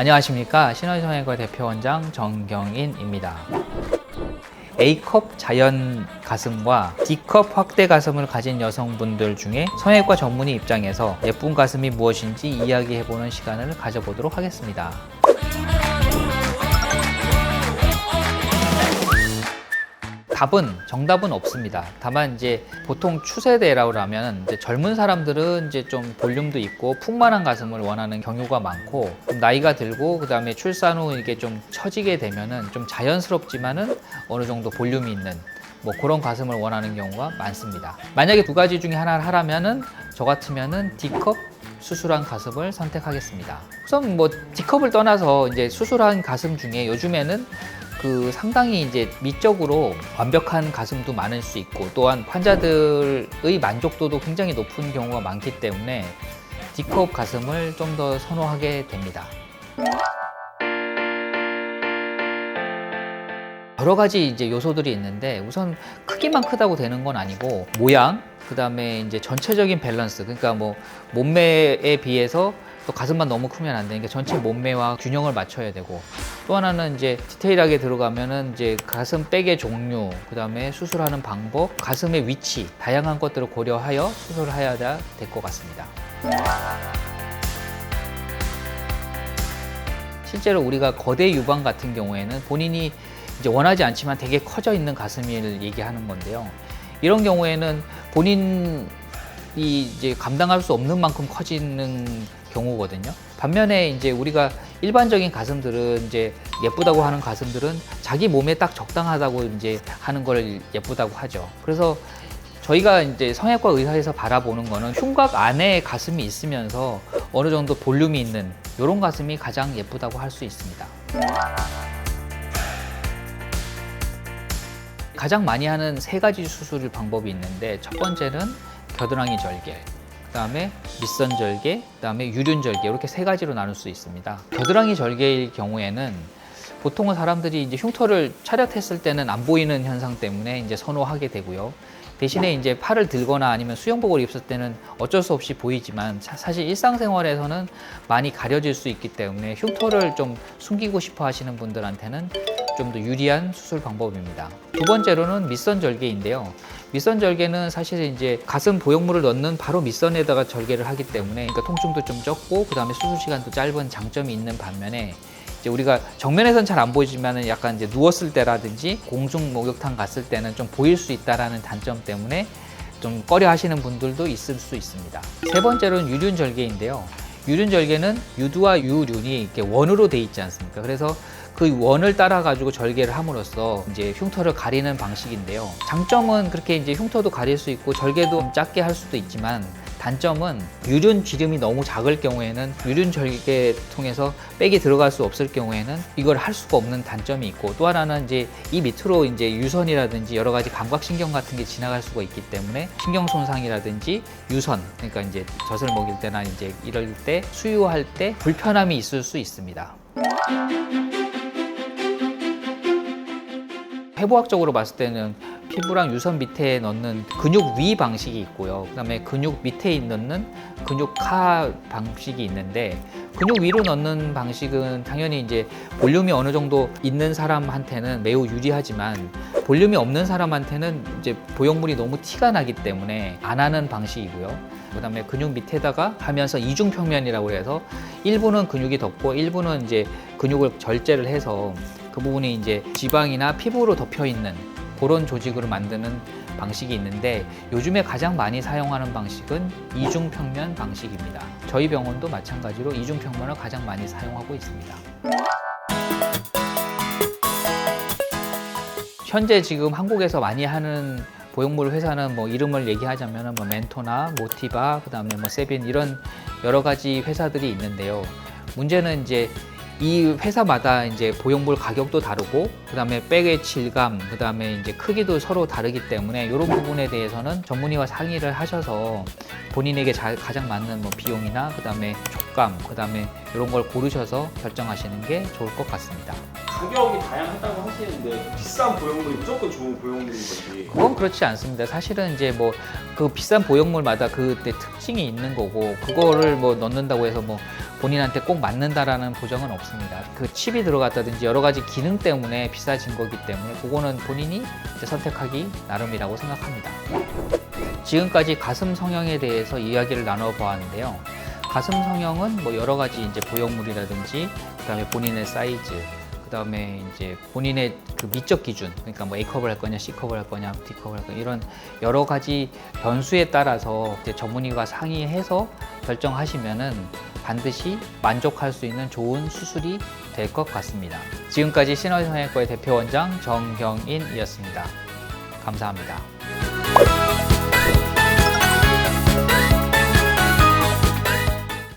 안녕하십니까. 신원성형외과 대표원장 정경인입니다. A컵 자연 가슴과 D컵 확대 가슴을 가진 여성분들 중에 성형외과 전문의 입장에서 예쁜 가슴이 무엇인지 이야기해보는 시간을 가져보도록 하겠습니다. 정답은 없습니다. 다만 이제 보통 추세대라고 하면 이제 젊은 사람들은 이제 좀 볼륨도 있고 풍만한 가슴을 원하는 경우가 많고, 좀 나이가 들고 그다음에 출산 후 이게 좀 처지게 되면은 좀 자연스럽지만은 어느 정도 볼륨이 있는 뭐 그런 가슴을 원하는 경우가 많습니다. 만약에 두 가지 중에 하나를 하라면은 저 같으면은 D컵 수술한 가슴을 선택하겠습니다. 우선 뭐 D컵을 떠나서 이제 수술한 가슴 중에 요즘에는 상당히 이제 미적으로 완벽한 가슴도 많을 수 있고, 또한 환자들의 만족도도 굉장히 높은 경우가 많기 때문에 D컵 가슴을 좀 더 선호하게 됩니다. 여러 가지 이제 요소들이 있는데, 우선 크기만 크다고 되는 건 아니고 모양, 그 다음에 이제 전체적인 밸런스, 그러니까 뭐 몸매에 비해서 또 가슴만 너무 크면 안 되니까 전체 몸매와 균형을 맞춰야 되고, 또 하나는 이제 디테일하게 들어가면은 이제 가슴 백의 종류, 그 다음에 수술하는 방법, 가슴의 위치, 다양한 것들을 고려하여 수술을 해야 될 것 같습니다. 실제로 우리가 거대 유방 같은 경우에는 본인이 이제 원하지 않지만 되게 커져 있는 가슴을 얘기하는 건데요. 이런 경우에는 본인이 이제 감당할 수 없는 만큼 커지는 경우거든요. 반면에 이제 우리가 일반적인 가슴들은 이제 예쁘다고 하는 가슴들은 자기 몸에 딱 적당하다고 이제 하는 걸 예쁘다고 하죠. 그래서 저희가 이제 성형외과 의사에서 바라보는 거는 흉곽 안에 가슴이 있으면서 어느 정도 볼륨이 있는 이런 가슴이 가장 예쁘다고 할 수 있습니다. 가장 많이 하는 세 가지 수술 방법이 있는데, 첫 번째는 겨드랑이 절개, 그 다음에 밑선 절개, 그 다음에 유륜 절개, 이렇게 세 가지로 나눌 수 있습니다. 겨드랑이 절개일 경우에는 보통은 사람들이 이제 흉터를 차렷했을 때는 안 보이는 현상 때문에 이제 선호하게 되고요. 대신에 이제 팔을 들거나 아니면 수영복을 입었을 때는 어쩔 수 없이 보이지만 사실 일상생활에서는 많이 가려질 수 있기 때문에 흉터를 좀 숨기고 싶어 하시는 분들한테는 좀 더 유리한 수술 방법입니다. 두 번째로는 밑선 절개인데요. 밑선 절개는 사실 이제 가슴 보형물을 넣는 바로 밑선에다가 절개를 하기 때문에, 그러니까 통증도 좀 적고 그 다음에 수술 시간도 짧은 장점이 있는 반면에, 이제 우리가 정면에서는 잘 안 보이지만은 약간 이제 누웠을 때라든지 공중 목욕탕 갔을 때는 좀 보일 수 있다라는 단점 때문에 좀 꺼려 하시는 분들도 있을 수 있습니다. 세 번째로는 유륜 절개인데요. 유륜 절개는 유두와 유륜이 이렇게 원으로 돼 있지 않습니까? 그래서 그 원을 따라 가지고 절개를 함으로써 이제 흉터를 가리는 방식인데요. 장점은 그렇게 이제 흉터도 가릴 수 있고 절개도 좀 작게 할 수도 있지만, 단점은 유륜 지름이 너무 작을 경우에는 유륜 절개 통해서 백이 들어갈 수 없을 경우에는 이걸 할 수가 없는 단점이 있고, 또 하나는 이제 이 밑으로 이제 유선이라든지 여러 가지 감각신경 같은 게 지나갈 수가 있기 때문에 신경 손상이라든지 유선, 그러니까 이제 젖을 먹일 때나 이제 이럴 때 수유할 때 불편함이 있을 수 있습니다. 해부학적으로 봤을 때는 피부랑 유선 밑에 넣는 근육 위 방식이 있고요. 그 다음에 근육 밑에 넣는 근육 하 방식이 있는데, 근육 위로 넣는 방식은 당연히 이제 볼륨이 어느 정도 있는 사람한테는 매우 유리하지만, 볼륨이 없는 사람한테는 이제 보형물이 너무 티가 나기 때문에 안 하는 방식이고요. 그 다음에 근육 밑에다가 하면서 이중평면이라고 해서 일부는 근육이 덮고 일부는 이제 근육을 절제를 해서 그 부분이 이제 지방이나 피부로 덮여 있는 그런 조직으로 만드는 방식이 있는데, 요즘에 가장 많이 사용하는 방식은 이중평면 방식입니다. 저희 병원도 마찬가지로 이중평면을 가장 많이 사용하고 있습니다. 현재 지금 한국에서 많이 하는 보형물 회사는 뭐 이름을 얘기하자면 뭐 멘토나 모티바, 그다음에 뭐 세빈, 이런 여러 가지 회사들이 있는데요. 문제는 이제 이 회사마다 이제 보형물 가격도 다르고, 그다음에 백의 질감, 그다음에 이제 크기도 서로 다르기 때문에 이런 부분에 대해서는 전문의와 상의를 하셔서 본인에게 가장 맞는 뭐 비용이나 그다음에 촉감, 그다음에 이런 걸 고르셔서 결정하시는 게 좋을 것 같습니다. 가격이 다양하다고 하시는데 비싼 보형물이 무조건 좋은 보형물인 건지. 그건 그렇지 않습니다. 사실은 이제 뭐 그 비싼 보형물마다 그때 특징이 있는 거고 그거를 뭐 넣는다고 해서 뭐 본인한테 꼭 맞는다라는 보장은 없습니다. 그 칩이 들어갔다든지 여러 가지 기능 때문에 비싸진 거기 때문에 그거는 본인이 이제 선택하기 나름이라고 생각합니다. 지금까지 가슴 성형에 대해서 이야기를 나눠보았는데요. 가슴 성형은 뭐 여러 가지 이제 보형물이라든지 그다음에 본인의 사이즈, 그다음에 이제 본인의 그 미적 기준, 그러니까 뭐 A컵을 할 거냐, C컵을 할 거냐, D컵을 할 거냐 이런 여러 가지 변수에 따라서 이제 전문의가 상의해서 결정하시면은 반드시 만족할 수 있는 좋은 수술이 될 것 같습니다. 지금까지 신원성형외과의 대표 원장 정경인이었습니다. 감사합니다.